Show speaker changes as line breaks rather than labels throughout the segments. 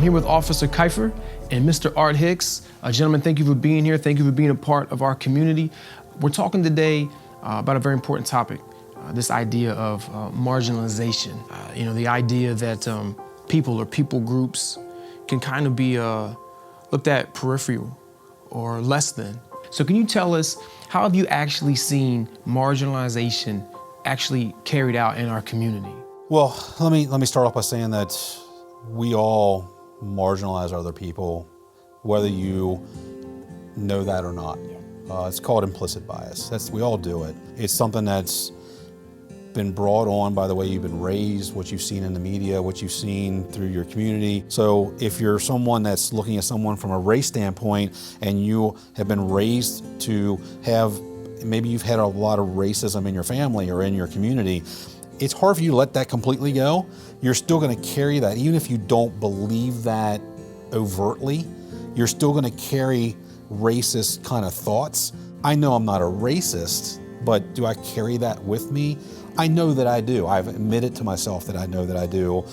here with Officer Kiefer and Mr. Art Hicks. Gentlemen, thank you for being here. Thank you for being a part of our community. We're talking today about a very important topic, this idea of marginalization. The idea that people or people groups can kind of be looked at peripheral or less than. So can you tell us, how have you actually seen marginalization actually carried out in our community?
Well, let me start off by saying that we all marginalize other people, whether you know that or not. It's called implicit bias. We all do it. It's something that's been brought on by the way you've been raised, what you've seen in the media, what you've seen through your community. So if you're someone that's looking at someone from a race standpoint and you have been raised to have, maybe you've had a lot of racism in your family or in your community, it's hard for you to let that completely go. You're still gonna carry that, even if you don't believe that overtly, you're still gonna carry racist kind of thoughts. I know I'm not a racist, but do I carry that with me? I know that I do. I've admitted to myself that I know that I do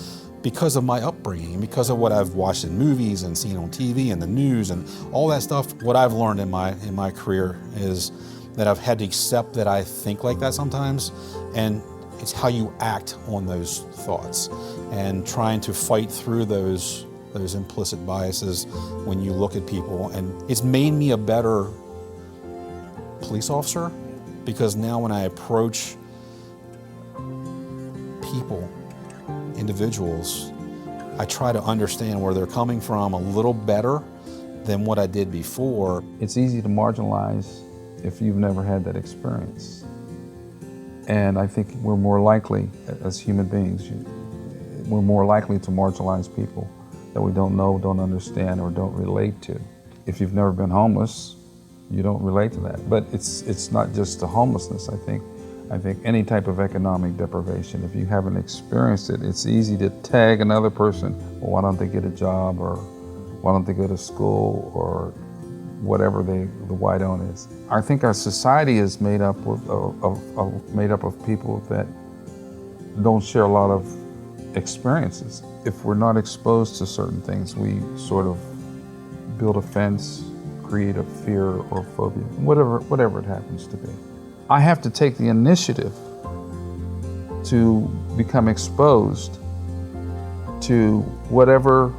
because of my upbringing, because of what I've watched in movies and seen on TV and the news and all that stuff. What I've learned in my career is that I've had to accept that I think like that sometimes, and it's how you act on those thoughts and trying to fight through those implicit biases when you look at people. And it's made me a better police officer, because now when I approach people, individuals, I try to understand where they're coming from a little better than what I did before.
It's easy to marginalize if you've never had that experience. And I think we're more likely, as human beings, we're more likely to marginalize people that we don't know, don't understand, or don't relate to. If you've never been homeless, you don't relate to that. But it's not just the homelessness, I think any type of economic deprivation, if you haven't experienced it, it's easy to tag another person. Well, why don't they get a job, or why don't they go to school, or whatever the why don't is. I think our society is made up of people that don't share a lot of experiences. If we're not exposed to certain things, we sort of build a fence, create a fear or phobia, whatever it happens to be. I have to take the initiative to become exposed to whatever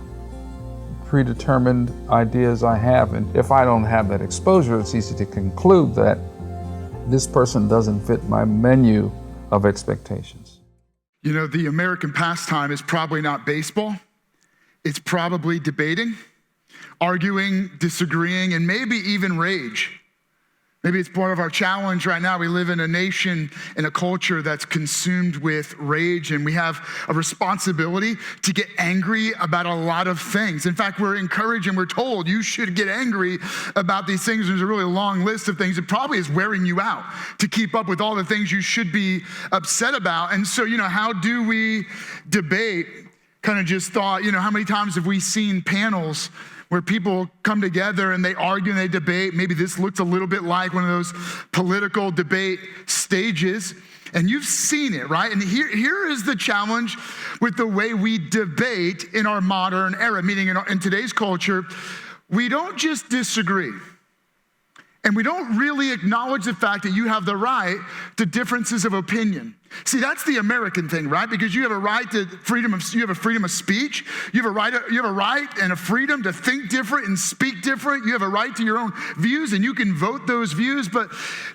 predetermined ideas I have. And if I don't have that exposure, it's easy to conclude that this person doesn't fit my menu of expectations.
You know, the American pastime is probably not baseball. It's probably debating, arguing, disagreeing, and maybe even rage. Maybe it's part of our challenge right now. We live in a nation, in a culture that's consumed with rage, and we have a responsibility to get angry about a lot of things. In fact, we're encouraged and we're told you should get angry about these things. There's a really long list of things. It probably is wearing you out to keep up with all the things you should be upset about. And so, how do we debate? Kind of just thought, how many times have we seen panels where people come together and they argue and they debate? Maybe this looks a little bit like one of those political debate stages, and you've seen it, right? And here is the challenge with the way we debate in our modern era, meaning in today's culture. We don't just disagree, and we don't really acknowledge the fact that you have the right to differences of opinion. See, that's the American thing, right? Because you have a right to freedom of speech. You have a right and a freedom to think different and speak different. You have a right to your own views, and you can vote those views. But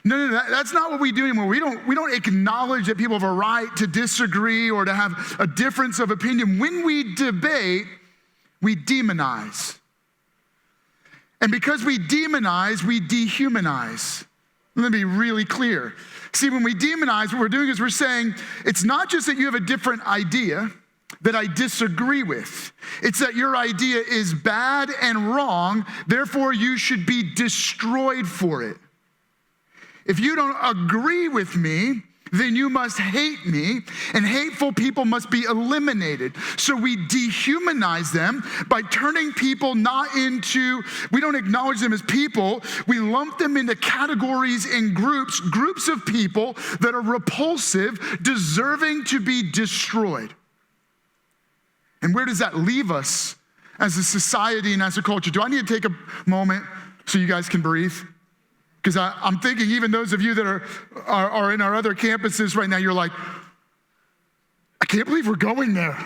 no, that's not what we do anymore. We don't acknowledge that people have a right to disagree or to have a difference of opinion. When we debate, we demonize. And because we demonize, we dehumanize. Let me be really clear. See, when we demonize, what we're doing is we're saying, it's not just that you have a different idea that I disagree with. It's that your idea is bad and wrong, therefore you should be destroyed for it. If you don't agree with me, then you must hate me, and hateful people must be eliminated. So we dehumanize them by turning people we don't acknowledge them as people, we lump them into categories and groups of people that are repulsive, deserving to be destroyed. And where does that leave us as a society and as a culture. Do I need to take a moment so you guys can breathe? Because I'm thinking even those of you that are in our other campuses right now, you're like, I can't believe we're going there.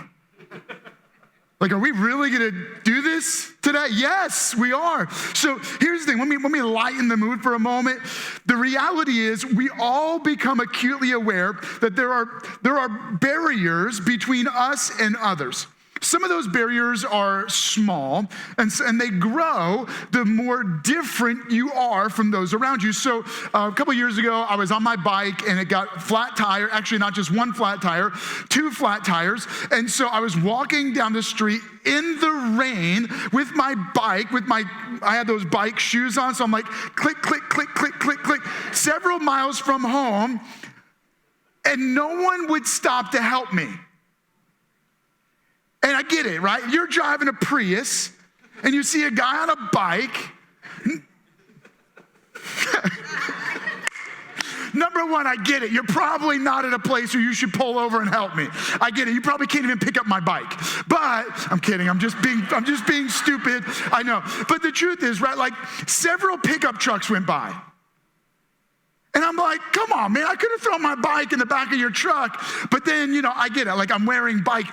Like, are we really gonna do this today? Yes, we are. So here's the thing, let me lighten the mood for a moment. The reality is we all become acutely aware that there are barriers between us and others. Some of those barriers are small, and they grow the more different you are from those around you. So a couple years ago, I was on my bike, and it got flat tire, actually not just one flat tire, 2 flat tires. And so I was walking down the street in the rain with my bike, I had those bike shoes on, so I'm like, click, click, click, click, click, click, several miles from home, and no one would stop to help me. And I get it, right? You're driving a Prius and you see a guy on a bike. Number one, I get it. You're probably not at a place where you should pull over and help me. I get it. You probably can't even pick up my bike. But I'm kidding. I'm just being stupid. I know. But the truth is, right, like several pickup trucks went by. And I'm like, come on, man, I could have thrown my bike in the back of your truck. But then, I get it. Like I'm wearing bike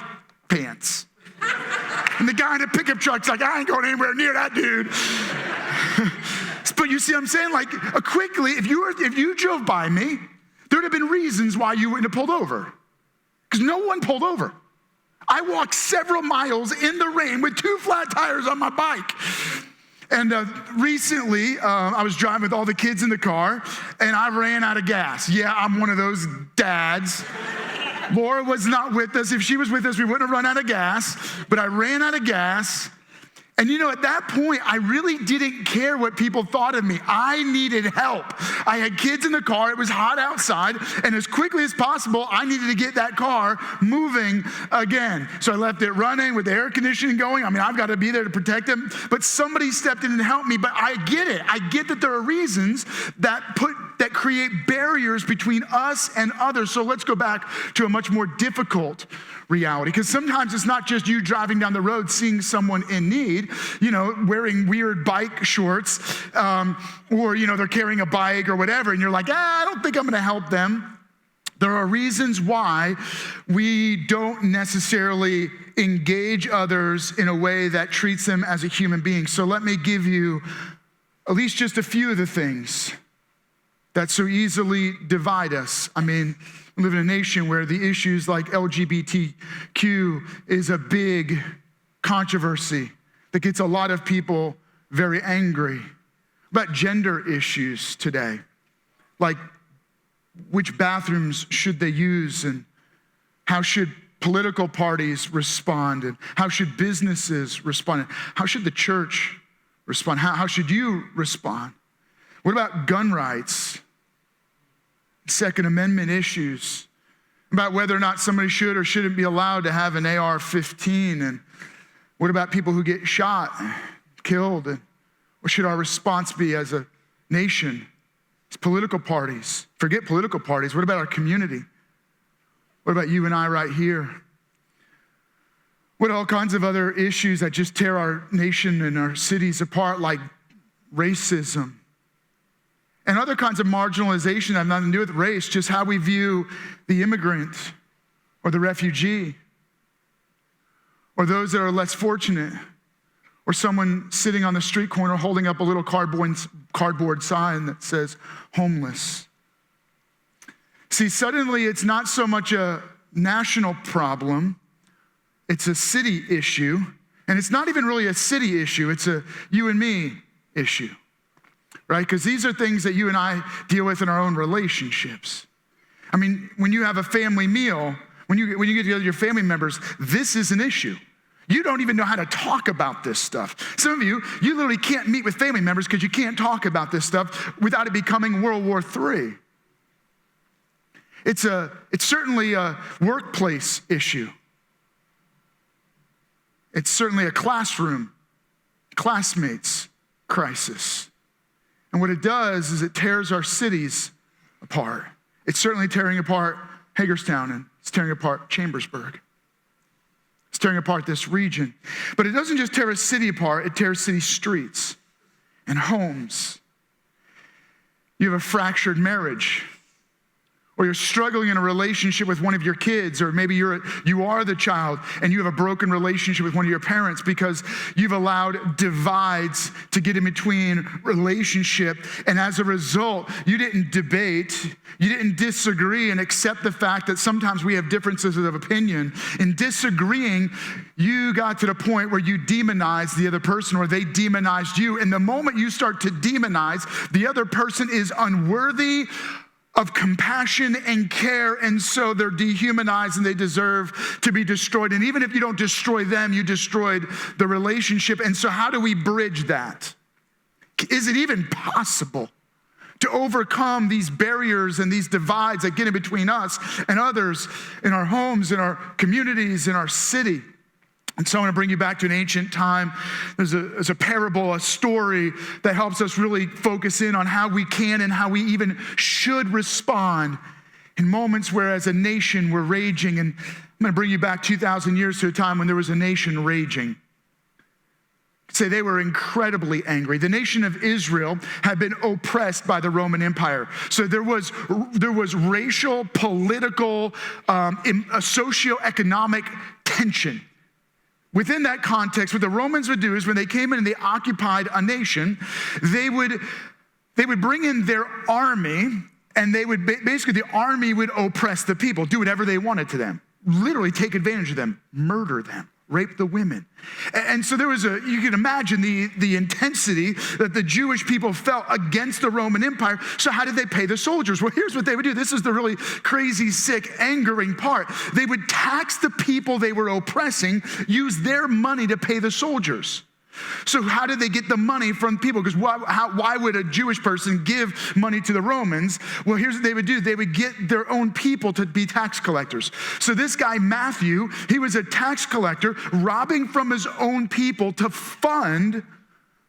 pants. And the guy in the pickup truck's like, I ain't going anywhere near that dude. But you see what I'm saying? Like quickly, if you drove by me, there'd have been reasons why you wouldn't have pulled over. Because no one pulled over. I walked several miles in the rain with 2 flat tires on my bike. And recently, I was driving with all the kids in the car, and I ran out of gas. Yeah, I'm one of those dads. Laura was not with us. If she was with us, we wouldn't have run out of gas. But I ran out of gas. And at that point, I really didn't care what people thought of me. I needed help. I had kids in the car. It was hot outside. And as quickly as possible, I needed to get that car moving again. So I left it running with the air conditioning going. I mean, I've got to be there to protect them. But somebody stepped in and helped me. But I get it. I get that there are reasons that create barriers between us and others. So let's go back to a much more difficult reality. Because sometimes it's not just you driving down the road, seeing someone in need, wearing weird bike shorts, or, they're carrying a bike or whatever, and you're like, I don't think I'm going to help them. There are reasons why we don't necessarily engage others in a way that treats them as a human being. So let me give you at least just a few of the things that so easily divide us. I mean, we live in a nation where the issues like LGBTQ is a big controversy that gets a lot of people very angry. About gender issues today, like which bathrooms should they use, and how should political parties respond, and how should businesses respond, and how should the church respond, how should you respond? What about gun rights, Second Amendment issues, about whether or not somebody should or shouldn't be allowed to have an AR-15, and what about people who get shot, killed, and what should our response be as a nation? As political parties, forget political parties, what about our community? What about you and I right here? What all kinds of other issues that just tear our nation and our cities apart, like racism, and other kinds of marginalization that have nothing to do with race, just how we view the immigrant or the refugee or those that are less fortunate, or someone sitting on the street corner holding up a little cardboard sign that says homeless. See, suddenly it's not so much a national problem, it's a city issue, and it's not even really a city issue, it's a you and me issue. Right? Because these are things that you and I deal with in our own relationships. I mean, when you have a family meal, when you get together with your family members, this is an issue. You don't even know how to talk about this stuff. Some of you literally can't meet with family members because you can't talk about this stuff without it becoming World War III. It's certainly a workplace issue. It's certainly a classmates crisis. And what it does is it tears our cities apart. It's certainly tearing apart Hagerstown, and it's tearing apart Chambersburg. It's tearing apart this region. But it doesn't just tear a city apart, it tears city streets and homes. You have a fractured marriage, or you're struggling in a relationship with one of your kids, or maybe you are the child and you have a broken relationship with one of your parents because you've allowed divides to get in between relationship. And as a result, you didn't debate, you didn't disagree and accept the fact that sometimes we have differences of opinion. In disagreeing, you got to the point where you demonized the other person, or they demonized you. And the moment you start to demonize, the other person is unworthy of compassion and care, and so they're dehumanized and they deserve to be destroyed. And even if you don't destroy them, you destroyed the relationship. And so how do we bridge that? Is it even possible to overcome these barriers and these divides that get in between us and others in our homes, in our communities, in our city? And so I want to bring you back to an ancient time. There's a parable, a story that helps us really focus in on how we can and how we even should respond in moments where as a nation we're raging. And I'm going to bring you back 2,000 years to a time when there was a nation raging. Say they were incredibly angry. The nation of Israel had been oppressed by the Roman Empire. So there was racial, political, socioeconomic tension. Within that context, what the Romans would do is when they came in and they occupied a nation, they would bring in their army, and they would basically, the army would oppress the people, do whatever they wanted to them, literally take advantage of them, murder them, rape the women. And so there was you can imagine the intensity that the Jewish people felt against the Roman Empire. So how did they pay the soldiers? Well, here's what they would do. This is the really crazy, sick, angering part. They would tax the people they were oppressing, use their money to pay the soldiers. So how did they get the money from people? Because why would a Jewish person give money to the Romans? Well, here's what they would do. They would get their own people to be tax collectors. So this guy, Matthew, he was a tax collector, robbing from his own people to fund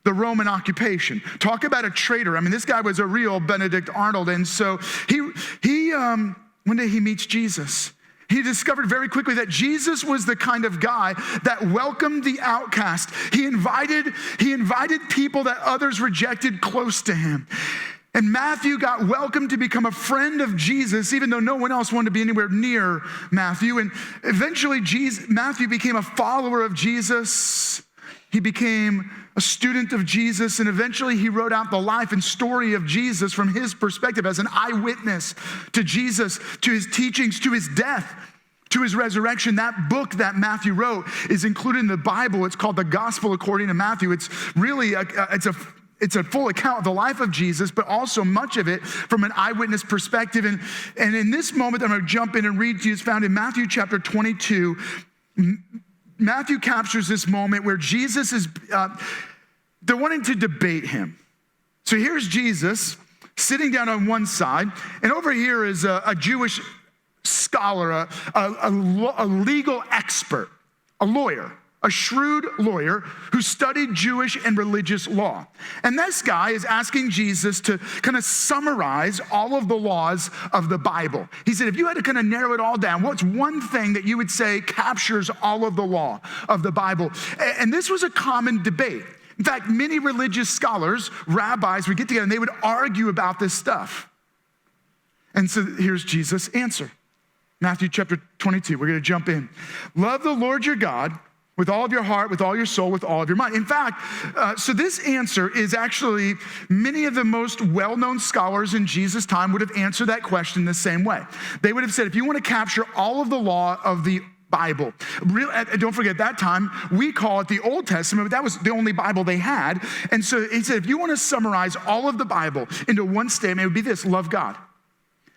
the Roman occupation. Talk about a traitor. I mean, this guy was a real Benedict Arnold. And so one day he meets Jesus. He discovered very quickly that Jesus was the kind of guy that welcomed the outcast. He invited people that others rejected close to him. And Matthew got welcomed to become a friend of Jesus, even though no one else wanted to be anywhere near Matthew. And eventually Matthew became a follower of Jesus. He became a student of Jesus, and eventually he wrote out the life and story of Jesus from his perspective as an eyewitness to Jesus, to his teachings, to his death, to his resurrection. That book that Matthew wrote is included in the Bible. It's called the Gospel According to Matthew. It's really it's a full account of the life of Jesus, but also much of it from an eyewitness perspective. And in this moment, I'm going to jump in and read to you. It's found in Matthew chapter 22. Matthew captures this moment where Jesus is, they're wanting to debate him. So here's Jesus sitting down on one side, and over here is a Jewish scholar, a legal expert, a lawyer, a shrewd lawyer who studied Jewish and religious law. And this guy is asking Jesus to kind of summarize all of the laws of the Bible. He said, if you had to kind of narrow it all down, what's one thing that you would say captures all of the law of the Bible? And this was a common debate. In fact, many religious scholars, rabbis, would get together and they would argue about this stuff. And so here's Jesus' answer. Matthew chapter 22, we're going to jump in. Love the Lord your God with all of your heart, with all your soul, with all of your mind. In fact, so this answer is actually, many of the most well-known scholars in Jesus' time would have answered that question the same way. They would have said, if you want to capture all of the law of the Bible, don't forget, at that time, we call it the Old Testament, but that was the only Bible they had. And so he said, if you want to summarize all of the Bible into one statement, it would be this: love God.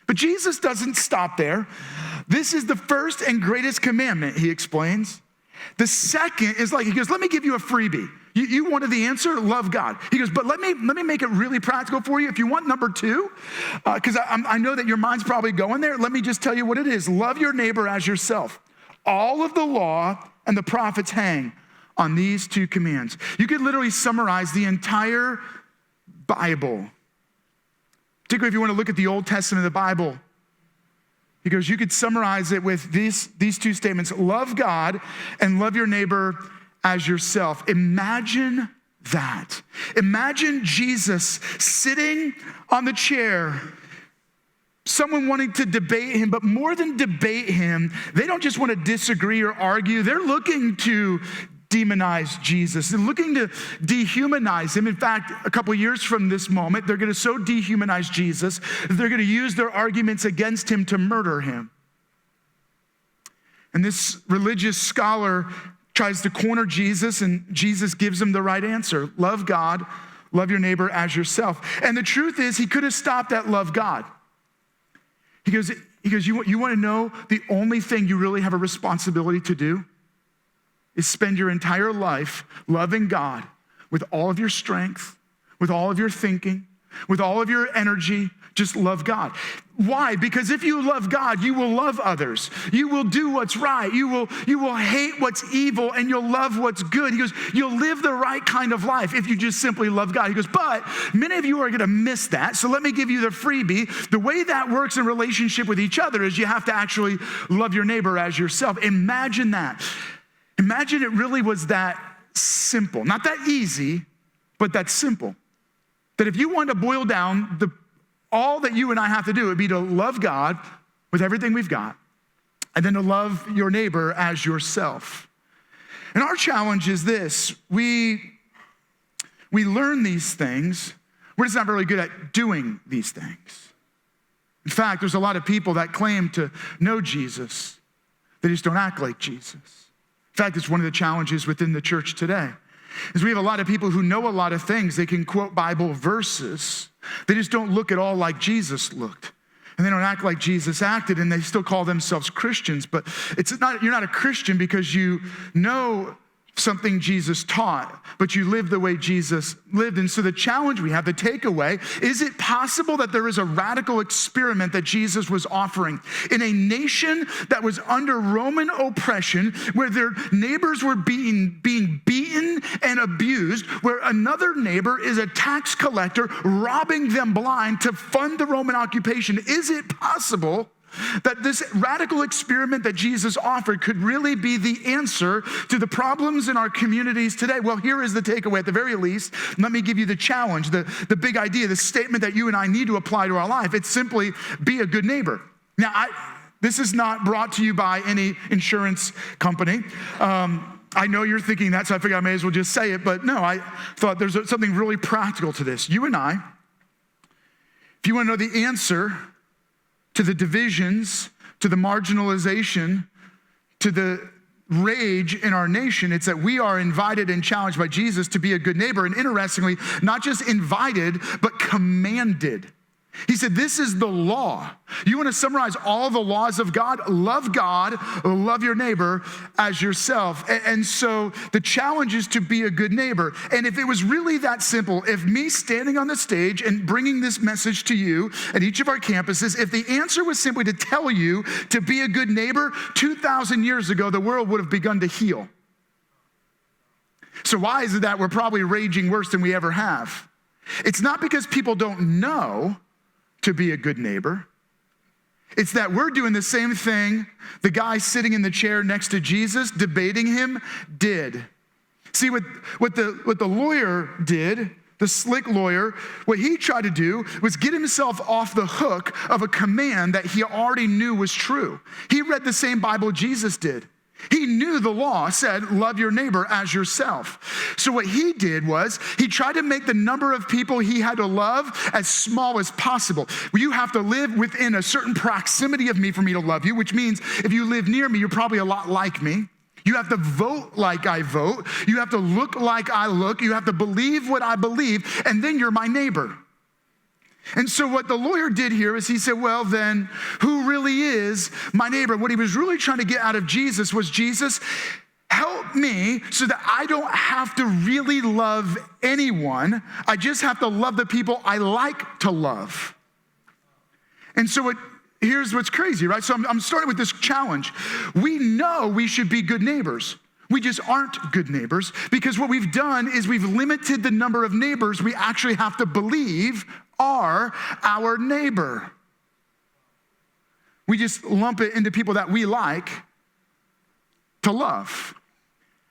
But Jesus doesn't stop there. This is the first and greatest commandment, he explains. The second is he goes, let me give you a freebie. You wanted the answer? Love God. He goes, but let me make it really practical for you. If you want number two, because I know that your mind's probably going there, let me just tell you what it is. Love your neighbor as yourself. All of the law and the prophets hang on these two commands. You could literally summarize the entire Bible, particularly if you want to look at the Old Testament of the Bible. He goes, you could summarize it with these two statements: love God and love your neighbor as yourself. Imagine that. Imagine Jesus sitting on the chair, someone wanting to debate him, but more than debate him, they don't just want to disagree or argue. They're looking to demonize Jesus. They're looking to dehumanize him. In fact, a couple years from this moment, they're going to so dehumanize Jesus, they're going to use their arguments against him to murder him. And this religious scholar tries to corner Jesus, and Jesus gives him the right answer: love God, love your neighbor as yourself. And the truth is, he could have stopped at love God. He goes, you want to know the only thing you really have a responsibility to do is spend your entire life loving God with all of your strength, with all of your thinking, with all of your energy. Just love God. Why? Because if you love God, you will love others. You will do what's right. You will hate what's evil, and you'll love what's good. He goes, you'll live the right kind of life if you just simply love God. He goes, but many of you are going to miss that. So let me give you the freebie. The way that works in relationship with each other is you have to actually love your neighbor as yourself. Imagine that. Imagine it really was that simple. Not that easy, but that simple. That if you want to boil down all that you and I have to do would be to love God with everything we've got, and then to love your neighbor as yourself. And our challenge is this: we learn these things, we're just not really good at doing these things. In fact, there's a lot of people that claim to know Jesus, they just don't act like Jesus. In fact, it's one of the challenges within the church today, is we have a lot of people who know a lot of things. They can quote Bible verses. They just don't look at all like Jesus looked. And they don't act like Jesus acted, and they still call themselves Christians. But you're not a Christian because you know something Jesus taught, but you live the way Jesus lived. And so the challenge we have, the takeaway, is it possible that there is a radical experiment that Jesus was offering in a nation that was under Roman oppression, where their neighbors were being beaten and abused, where another neighbor is a tax collector robbing them blind to fund the Roman occupation? Is it possible that this radical experiment that Jesus offered could really be the answer to the problems in our communities today? Well, here is the takeaway. At the very least, let me give you the challenge, the big idea, the statement that you and I need to apply to our life. It's simply be a good neighbor. Now, this is not brought to you by any insurance company. I know you're thinking that, so I figured I may as well just say it. But no, I thought there's something really practical to this. You and I, if you want to know the answer to the divisions, to the marginalization, to the rage in our nation, it's that we are invited and challenged by Jesus to be a good neighbor. And interestingly, not just invited, but commanded. He said, this is the law. You want to summarize all the laws of God? Love God, love your neighbor as yourself. And so the challenge is to be a good neighbor. And if it was really that simple, if me standing on the stage and bringing this message to you at each of our campuses, if the answer was simply to tell you to be a good neighbor, 2,000 years ago, the world would have begun to heal. So why is it that we're probably raging worse than we ever have? It's not because people don't know to be a good neighbor. It's that we're doing the same thing the guy sitting in the chair next to Jesus, debating him, did. See, what the lawyer did, the slick lawyer, what he tried to do was get himself off the hook of a command that he already knew was true. He read the same Bible Jesus did. He knew the law said, love your neighbor as yourself. So what he did was he tried to make the number of people he had to love as small as possible. You have to live within a certain proximity of me for me to love you, which means if you live near me, you're probably a lot like me. You have to vote like I vote. You have to look like I look. You have to believe what I believe, and then you're my neighbor. And so what the lawyer did here is he said, well, then who really is my neighbor? What he was really trying to get out of Jesus was, Jesus, help me so that I don't have to really love anyone. I just have to love the people I like to love. And so here's what's crazy, right? So I'm starting with this challenge. We know we should be good neighbors. We just aren't good neighbors because what we've done is we've limited the number of neighbors we actually have to believe are our neighbor. We just lump it into people that we like to love.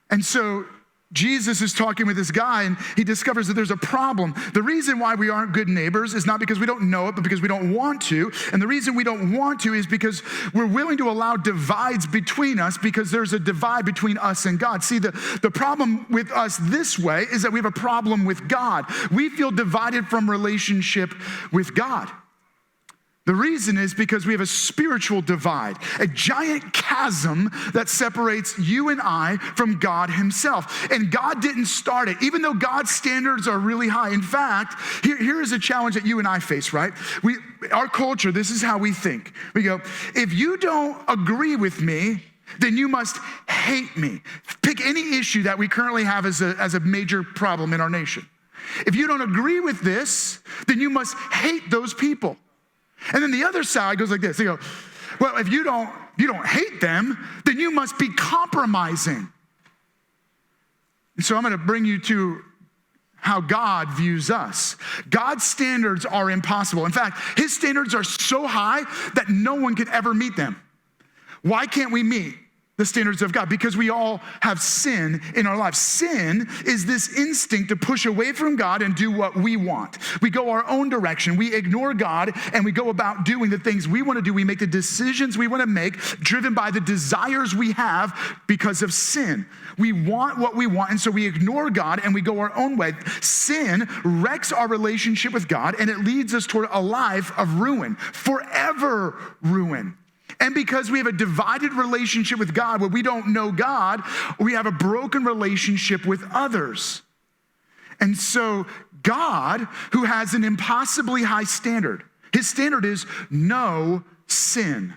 And so Jesus is talking with this guy, and he discovers that there's a problem. The reason why we aren't good neighbors is not because we don't know it, but because we don't want to. And the reason we don't want to is because we're willing to allow divides between us, because there's a divide between us and God. See, the problem with us this way is that we have a problem with God. We feel divided from relationship with God. The reason is because we have a spiritual divide, a giant chasm that separates you and I from God himself. And God didn't start it, even though God's standards are really high. In fact, here is a challenge that you and I face, right? Our culture, this is how we think. We go, if you don't agree with me, then you must hate me. Pick any issue that we currently have as a major problem in our nation. If you don't agree with this, then you must hate those people. And then the other side goes like this. They go, well, if you don't hate them, then you must be compromising. And so I'm going to bring you to how God views us. God's standards are impossible. In fact, his standards are so high that no one could ever meet them. Why can't we meet the standards of God? Because we all have sin in our lives. Sin is this instinct to push away from God and do what we want. We go our own direction. We ignore God and we go about doing the things we want to do. We make the decisions we want to make, driven by the desires we have because of sin. We want what we want, and so we ignore God and we go our own way. Sin wrecks our relationship with God, and it leads us toward a life of ruin, forever ruin. And because we have a divided relationship with God, where we don't know God, we have a broken relationship with others. And so God, who has an impossibly high standard, his standard is no sin.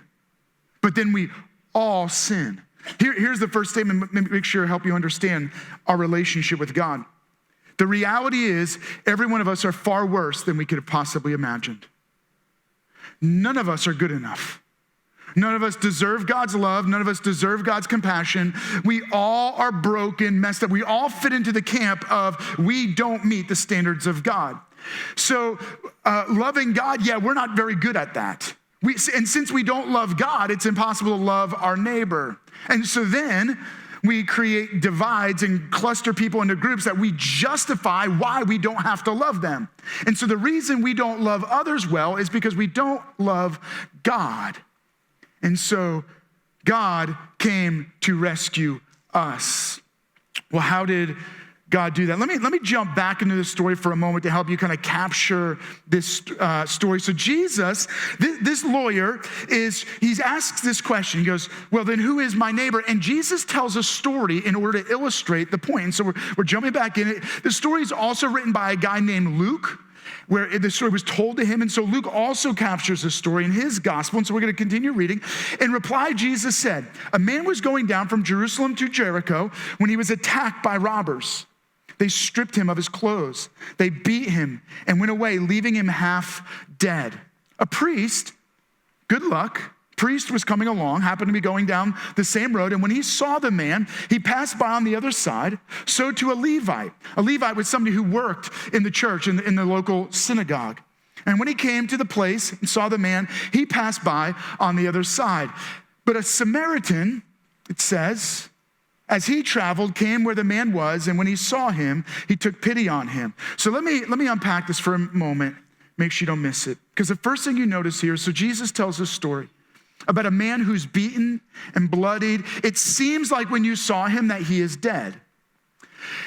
But then we all sin. Here's the first statement, make sure to help you understand our relationship with God. The reality is, every one of us are far worse than we could have possibly imagined. None of us are good enough. None of us deserve God's love. None of us deserve God's compassion. We all are broken, messed up. We all fit into the camp of we don't meet the standards of God. So loving God, we're not very good at that. And since we don't love God, it's impossible to love our neighbor. And so then we create divides and cluster people into groups that we justify why we don't have to love them. And so the reason we don't love others well is because we don't love God. And so God came to rescue us. Well, how did God do that? Let me jump back into the story for a moment to help you kind of capture this story. So Jesus, this lawyer, he asks this question. He goes, well, then who is my neighbor? And Jesus tells a story in order to illustrate the point. And so we're jumping back in it. The story is also written by a guy named Luke, where the story was told to him. And so Luke also captures the story in his gospel. And so we're going to continue reading. In reply, Jesus said, a man was going down from Jerusalem to Jericho when he was attacked by robbers. They stripped him of his clothes. They beat him and went away, leaving him half dead. A priest, good luck, priest was coming along, happened to be going down the same road, and when he saw the man, he passed by on the other side. So to a Levite. A Levite was somebody who worked in the church, in the local synagogue. And when he came to the place and saw the man, he passed by on the other side. But a Samaritan, it says, as he traveled, came where the man was, and when he saw him, he took pity on him. So let me unpack this for a moment, make sure you don't miss it. Because the first thing you notice here, so Jesus tells this story about a man who's beaten and bloodied. It seems like when you saw him that he is dead.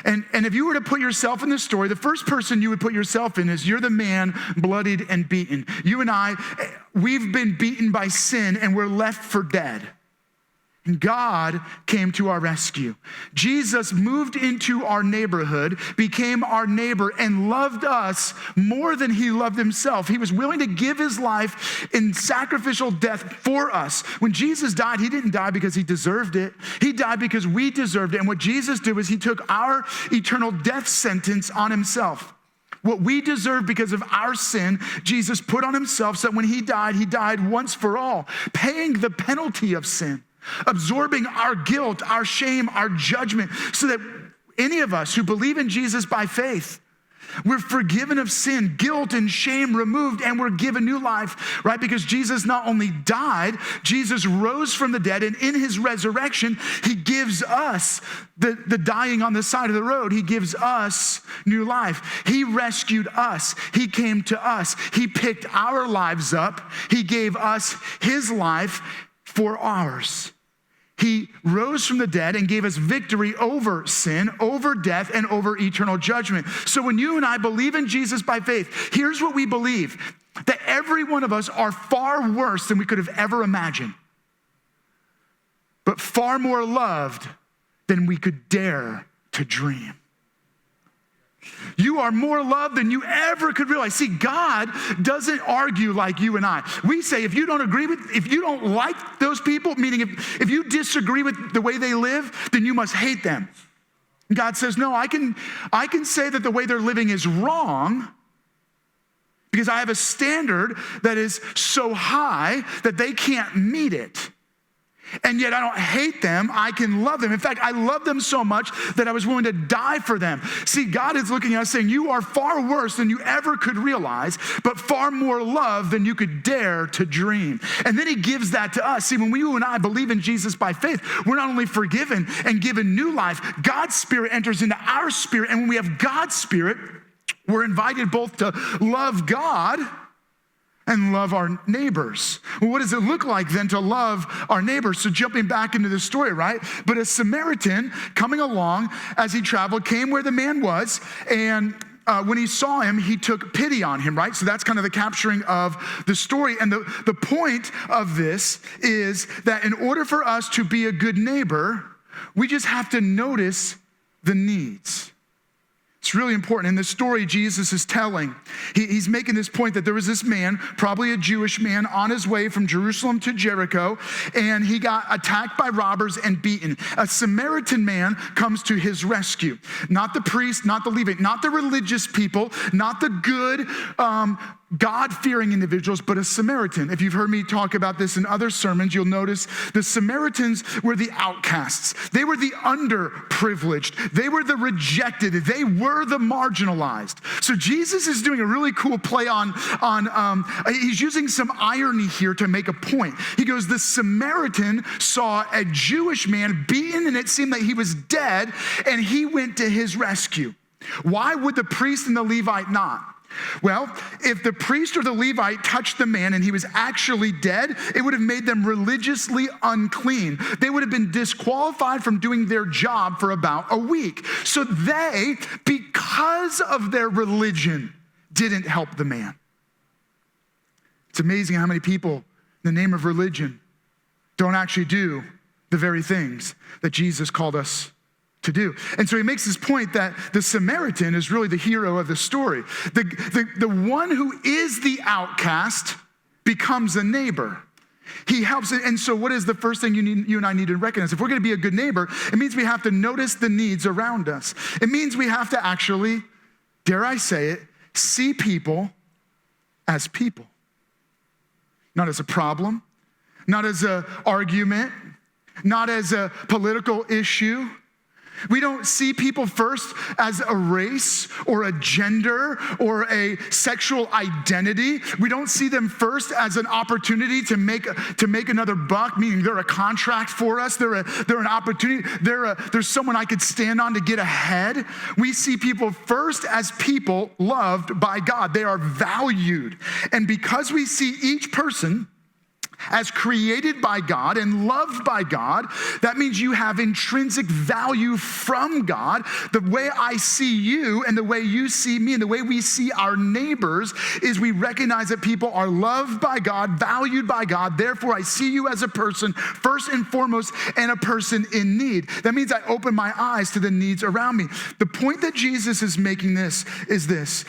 And if you were to put yourself in this story, the first person you would put yourself in is you're the man bloodied and beaten. You and I, we've been beaten by sin and we're left for dead. And God came to our rescue. Jesus moved into our neighborhood, became our neighbor, and loved us more than he loved himself. He was willing to give his life in sacrificial death for us. When Jesus died, he didn't die because he deserved it. He died because we deserved it. And what Jesus did was he took our eternal death sentence on himself. What we deserve because of our sin, Jesus put on himself so that when he died once for all, paying the penalty of sin, absorbing our guilt, our shame, our judgment, so that any of us who believe in Jesus by faith We're forgiven of sin, guilt and shame removed, and we're given new life, right? Because Jesus not only died, Jesus rose from the dead, and in his resurrection, he gives us the dying on the side of the road. He gives us new life. He rescued us. He came to us. He picked our lives up. He gave us his life for ours. He rose from the dead and gave us victory over sin, over death, and over eternal judgment. So when you and I believe in Jesus by faith, here's what we believe: that every one of us are far worse than we could have ever imagined, but far more loved than we could dare to dream. You are more loved than you ever could realize. See, God doesn't argue like you and I. We say if you don't like those people, meaning if you disagree with the way they live, then you must hate them. God says, no, I can say that the way they're living is wrong because I have a standard that is so high that they can't meet it. And yet I don't hate them, I can love them. In fact, I love them so much that I was willing to die for them. See, God is looking at us saying, you are far worse than you ever could realize, but far more love than you could dare to dream. And then he gives that to us. See, when you and I believe in Jesus by faith, we're not only forgiven and given new life, God's Spirit enters into our spirit. And when we have God's Spirit, we're invited both to love God and love our neighbors. Well, what does it look like then to love our neighbors? So jumping back into the story, right? But a Samaritan coming along as he traveled came where the man was, and when he saw him, he took pity on him, right? So that's kind of the capturing of the story. And the point of this is that in order for us to be a good neighbor, we just have to notice the needs. It's really important. In the story Jesus is telling, he's making this point that there was this man, probably a Jewish man, on his way from Jerusalem to Jericho, and he got attacked by robbers and beaten. A Samaritan man comes to his rescue. Not the priest, not the Levite, not the religious people, not the good, God-fearing individuals, but a Samaritan. If you've heard me talk about this in other sermons, you'll notice the Samaritans were the outcasts. They were the underprivileged. They were the rejected. They were the marginalized. So Jesus is doing a really cool play on he's using some irony here to make a point. He goes, the Samaritan saw a Jewish man beaten, and it seemed that he was dead, and he went to his rescue. Why would the priest and the Levite not? Well, if the priest or the Levite touched the man and he was actually dead, it would have made them religiously unclean. They would have been disqualified from doing their job for about a week. So they, because of their religion, didn't help the man. It's amazing how many people, in the name of religion, don't actually do the very things that Jesus called us to do. And so he makes this point that the Samaritan is really the hero of the story. The one who is the outcast becomes a neighbor. He helps. And so what is the first thing you and I need to recognize? If we're going to be a good neighbor, it means we have to notice the needs around us. It means we have to actually, dare I say it, see people as people. Not as a problem, not as an argument, not as a political issue. We don't see people first as a race or a gender or a sexual identity. We don't see them first as an opportunity to make another buck, meaning they're a contract for us. They're an opportunity. There's someone I could stand on to get ahead. We see people first as people loved by God. They are valued. And because we see each person as created by God and loved by God, that means you have intrinsic value from God. The way I see you and the way you see me and the way we see our neighbors is we recognize that people are loved by God, valued by God. Therefore, I see you as a person first and foremost and a person in need. That means I open my eyes to the needs around me. The point that Jesus is making this is this: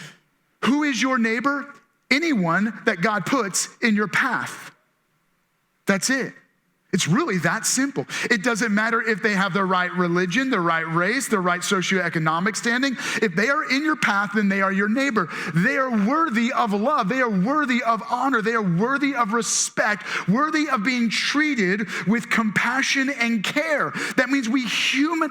who is your neighbor? Anyone that God puts in your path. That's it. It's really that simple. It doesn't matter if they have the right religion, the right race, the right socioeconomic standing. If they are in your path, then they are your neighbor. They are worthy of love. They are worthy of honor. They are worthy of respect, worthy of being treated with compassion and care. That means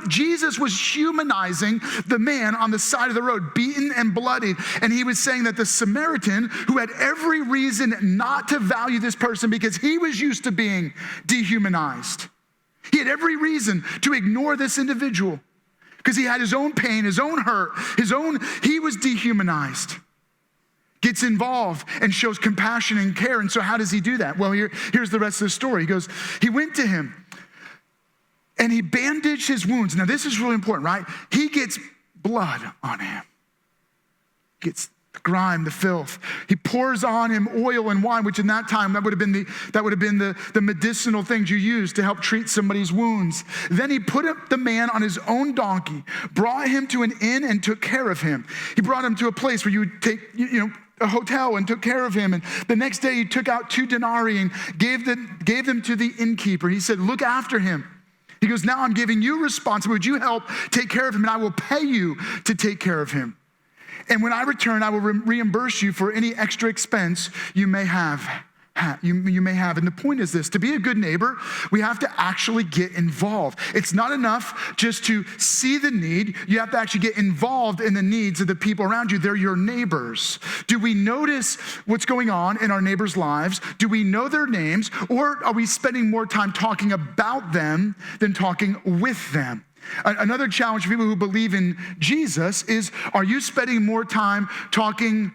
Jesus was humanizing the man on the side of the road, beaten and bloodied. And he was saying that the Samaritan, who had every reason not to value this person because he was used to being dehumanized, he had every reason to ignore this individual because he had his own pain, his own hurt, he was dehumanized. Gets involved and shows compassion and care. And so how does he do that? Well, here's the rest of the story. He went to him and he bandaged his wounds. Now this is really important, right? He gets blood on him. Gets the grime, the filth. He pours on him oil and wine, which in that time, that would have been the medicinal things you use to help treat somebody's wounds. Then he put up the man on his own donkey, brought him to an inn and took care of him. He brought him to a place where you would take, a hotel and took care of him. And the next day he took out 2 denarii and gave them to the innkeeper. He said, look after him. He goes, now I'm giving you responsibility. Would you help take care of him? And I will pay you to take care of him. And when I return, I will reimburse you for any extra expense you may have. You may have. And the point is this: to be a good neighbor, we have to actually get involved. It's not enough just to see the need. You have to actually get involved in the needs of the people around you. They're your neighbors. Do we notice what's going on in our neighbors' lives? Do we know their names? Or are we spending more time talking about them than talking with them? Another challenge for people who believe in Jesus is, are you spending more time talking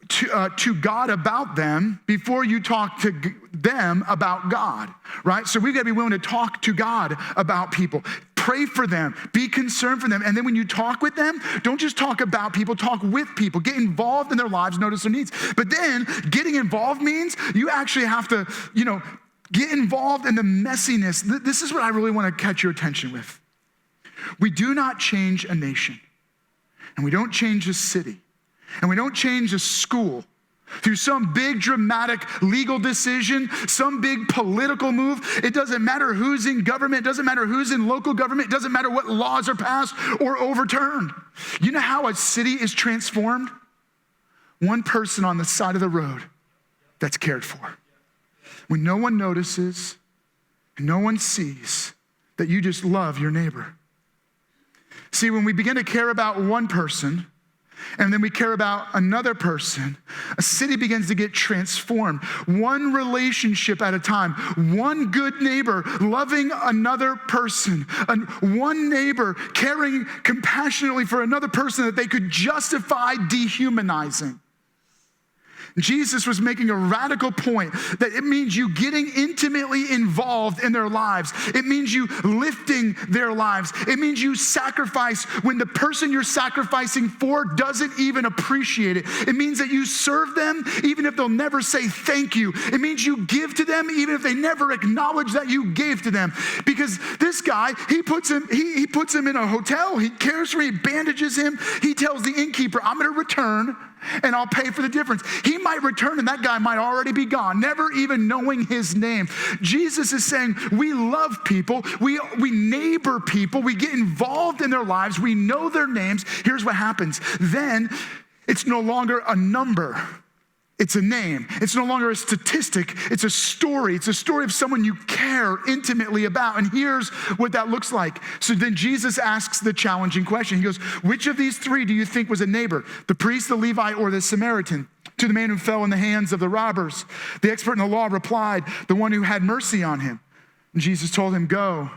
to God about them before you talk to them about God, right? So we've got to be willing to talk to God about people. Pray for them, be concerned for them. And then when you talk with them, don't just talk about people, talk with people. Get involved in their lives, notice their needs. But then getting involved means you actually have to, get involved in the messiness. This is what I really want to catch your attention with. We do not change a nation, and we don't change a city, and we don't change a school through some big dramatic legal decision, some big political move. It doesn't matter who's in government. It doesn't matter who's in local government. It doesn't matter what laws are passed or overturned. You know how a city is transformed? One person on the side of the road that's cared for. When no one notices and no one sees that you just love your neighbor. See, when we begin to care about one person, and then we care about another person, a city begins to get transformed. One relationship at a time, one good neighbor loving another person, and one neighbor caring compassionately for another person that they could justify dehumanizing. Jesus was making a radical point that it means you getting intimately involved in their lives. It means you lifting their lives. It means you sacrifice when the person you're sacrificing for doesn't even appreciate it. It means that you serve them even if they'll never say thank you. It means you give to them even if they never acknowledge that you gave to them. Because this guy, he puts him in a hotel. He cares for him. He bandages him. He tells the innkeeper, I'm going to return and I'll pay for the difference. He might return and that guy might already be gone, never even knowing his name. Jesus is saying we love people, we neighbor people, we get involved in their lives, we know their names. Here's what happens. Then it's no longer a number. It's a name. It's no longer a statistic. It's a story. It's a story of someone you care intimately about. And here's what that looks like. So then Jesus asks the challenging question. He goes, which of these 3 do you think was a neighbor? The priest, the Levite, or the Samaritan? To the man who fell in the hands of the robbers. The expert in the law replied, the one who had mercy on him. And Jesus told him, go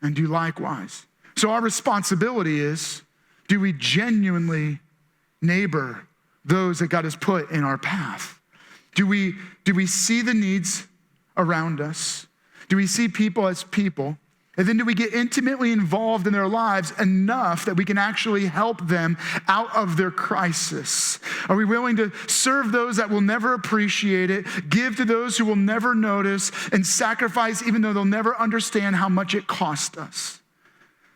and do likewise. So our responsibility is, do we genuinely neighbor those that God has put in our path? Do we see the needs around us? Do we see people as people? And then do we get intimately involved in their lives enough that we can actually help them out of their crisis? Are we willing to serve those that will never appreciate it, give to those who will never notice, and sacrifice even though they'll never understand how much it cost us?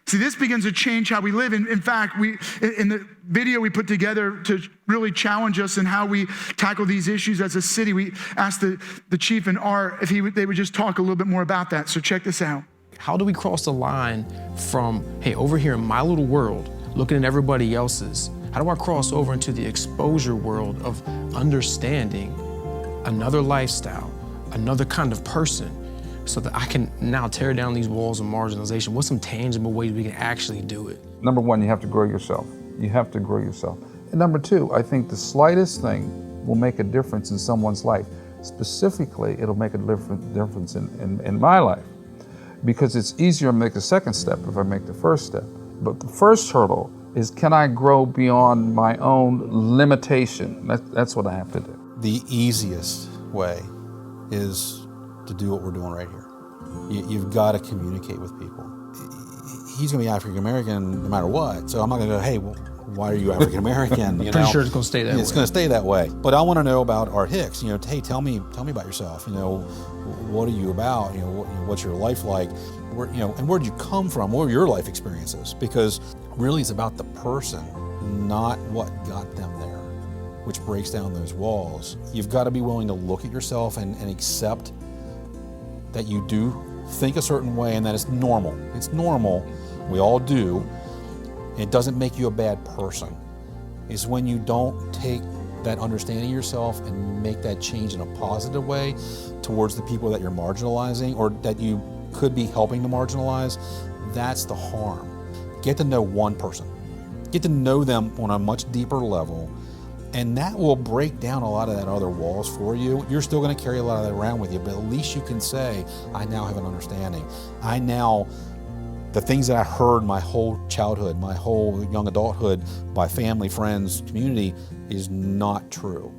See, this begins to change how we live. In fact, in the video we put together to really challenge us in how we tackle these issues as a city, we asked the chief and Art if they would just talk a little bit more about that. So check this out.
How do we cross the line from, hey, over here in my little world, looking at everybody else's, how do I cross over into the exposure world of understanding another lifestyle, another kind of person, so that I can now tear down these walls of marginalization? What's some tangible ways we can actually do it?
Number one, you have to grow yourself. You have to grow yourself. And number two, I think the slightest thing will make a difference in someone's life. Specifically, it'll make a difference in my life, because it's easier to make the second step if I make the first step. But the first hurdle is, can I grow beyond my own limitation? That's what I have to do.
The easiest way is to do what we're doing right here. You've got to communicate with people. He's going to be African American no matter what, so I'm not going to go, hey, well, why are you African American?
Pretty sure it's going to stay that way.
It's going to stay that way. But I want to know about Art Hicks. Hey, tell me about yourself. What are you about? What's your life like? And where did you come from? What were your life experiences? Because really, it's about the person, not what got them there, which breaks down those walls. You've got to be willing to look at yourself and accept that you do think a certain way and that it's normal. It's normal. We all do. It doesn't make you a bad person. It's when you don't take that understanding of yourself and make that change in a positive way towards the people that you're marginalizing or that you could be helping to marginalize. That's the harm. Get to know one person. Get to know them on a much deeper level, and that will break down a lot of that other walls for you. You're still going to carry a lot of that around with you, but at least you can say, I now have an understanding. The things that I heard my whole childhood, my whole young adulthood by family, friends, community is not true.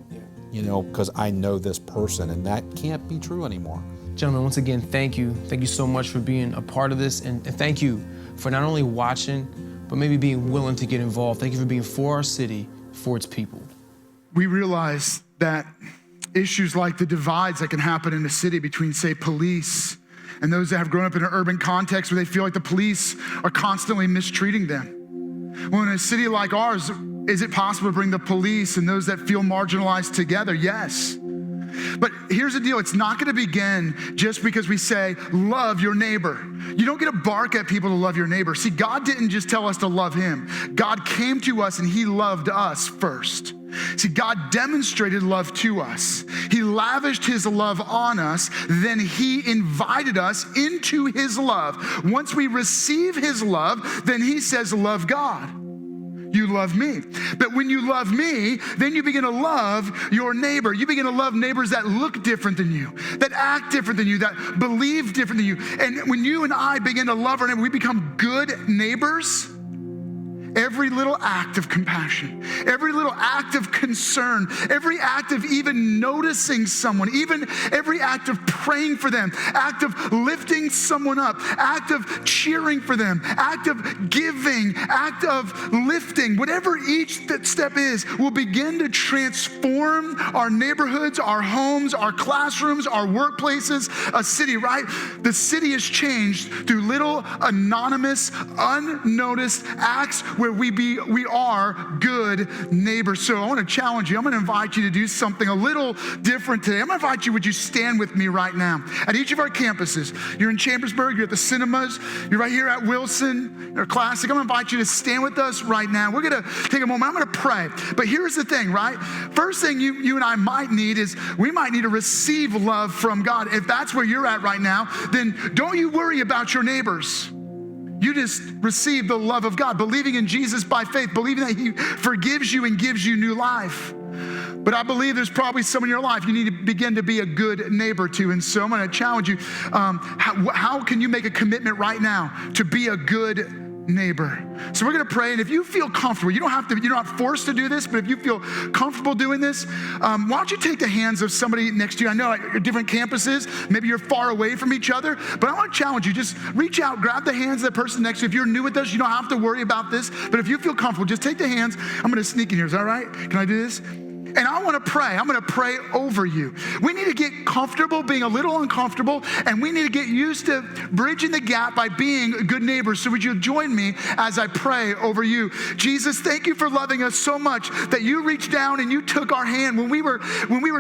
Because I know this person, and that can't be true anymore.
Gentlemen, once again, thank you. Thank you so much for being a part of this, and thank you for not only watching, but maybe being willing to get involved. Thank you for being for our city, for its people.
We realize that issues like the divides that can happen in a city between, say, police and those that have grown up in an urban context where they feel like the police are constantly mistreating them. Well, in a city like ours, is it possible to bring the police and those that feel marginalized together? Yes. But here's the deal. It's not going to begin just because we say, love your neighbor. You don't get to bark at people to love your neighbor. See, God didn't just tell us to love him. God came to us and he loved us first. See, God demonstrated love to us. He lavished his love on us. Then he invited us into his love. Once we receive his love, then he says, love God. You love me. But when you love me, then you begin to love your neighbor. You begin to love neighbors that look different than you, that act different than you, that believe different than you. And when you and I begin to love our neighbor, we become good neighbors. Every little act of compassion, every little act of concern, every act of even noticing someone, even every act of praying for them, act of lifting someone up, act of cheering for them, act of giving, act of lifting, whatever each step is, will begin to transform our neighborhoods, our homes, our classrooms, our workplaces, a city, right? The city is changed through little anonymous, unnoticed acts where we are good neighbors. So I want to challenge you. I'm going to invite you to do something a little different today. I'm going to invite you, would you stand with me right now? At each of our campuses, you're in Chambersburg, you're at the cinemas, you're right here at Wilson, or Classic. I'm going to invite you to stand with us right now. We're going to take a moment. I'm going to pray. But here's the thing, right? First thing you and I might need is we might need to receive love from God. If that's where you're at right now, then don't you worry about your neighbors. You just receive the love of God, believing in Jesus by faith, believing that he forgives you and gives you new life. But I believe there's probably someone in your life you need to begin to be a good neighbor to. And so I'm going to challenge you. How can you make a commitment right now to be a good neighbor? So we're going to pray, and if you feel comfortable, you're not forced to do this, but if you feel comfortable doing this, why don't you take the hands of somebody next to you? I know at different campuses, maybe you're far away from each other, but I want to challenge you, just reach out, grab the hands of the person next to you. If you're new with us, you don't have to worry about this, but if you feel comfortable, just take the hands. I'm going to sneak in here. Is that all right? Can I do this? And I want to pray. I'm going to pray over you. We need to get comfortable being a little uncomfortable, and we need to get used to bridging the gap by being good neighbors. So would you join me as I pray over you? Jesus, thank you for loving us so much that you reached down and you took our hand when we were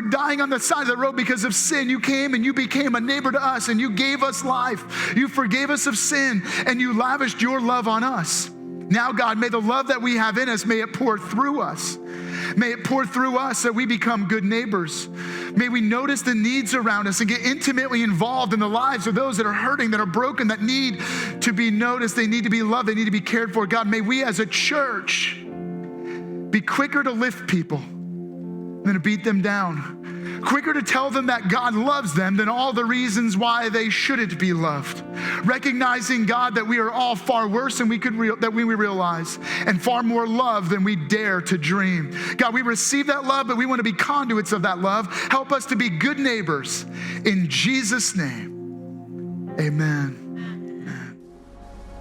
dying on the side of the road because of sin. You came and you became a neighbor to us, and you gave us life. You forgave us of sin, and you lavished your love on us. Now, God, may the love that we have in us, may it pour through us. May it pour through us so we become good neighbors. May we notice the needs around us and get intimately involved in the lives of those that are hurting, that are broken, that need to be noticed. They need to be loved. They need to be cared for. God, may we as a church be quicker to lift people than to beat them down. Quicker to tell them that God loves them than all the reasons why they shouldn't be loved. Recognizing, God, that we are all far worse than we realize, and far more loved than we dare to dream. God, we receive that love, but we want to be conduits of that love. Help us to be good neighbors. In Jesus' name, amen.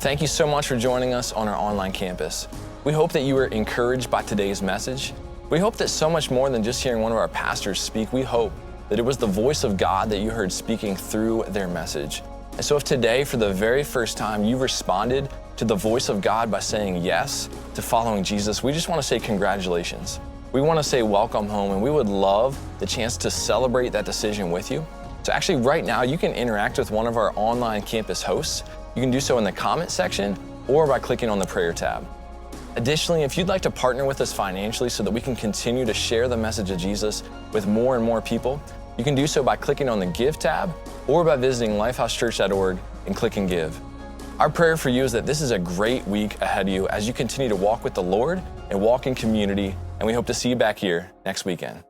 Thank you so much for joining us on our online campus. We hope that you were encouraged by today's message. We hope that so much more than just hearing one of our pastors speak, we hope that it was the voice of God that you heard speaking through their message. And so if today, for the very first time, you responded to the voice of God by saying yes to following Jesus, we just want to say congratulations. We want to say welcome home, and we would love the chance to celebrate that decision with you. So actually right now, you can interact with one of our online campus hosts. You can do so in the comment section or by clicking on the prayer tab. Additionally, if you'd like to partner with us financially so that we can continue to share the message of Jesus with more and more people, you can do so by clicking on the Give tab or by visiting lifehousechurch.org and clicking Give. Our prayer for you is that this is a great week ahead of you as you continue to walk with the Lord and walk in community, and we hope to see you back here next weekend.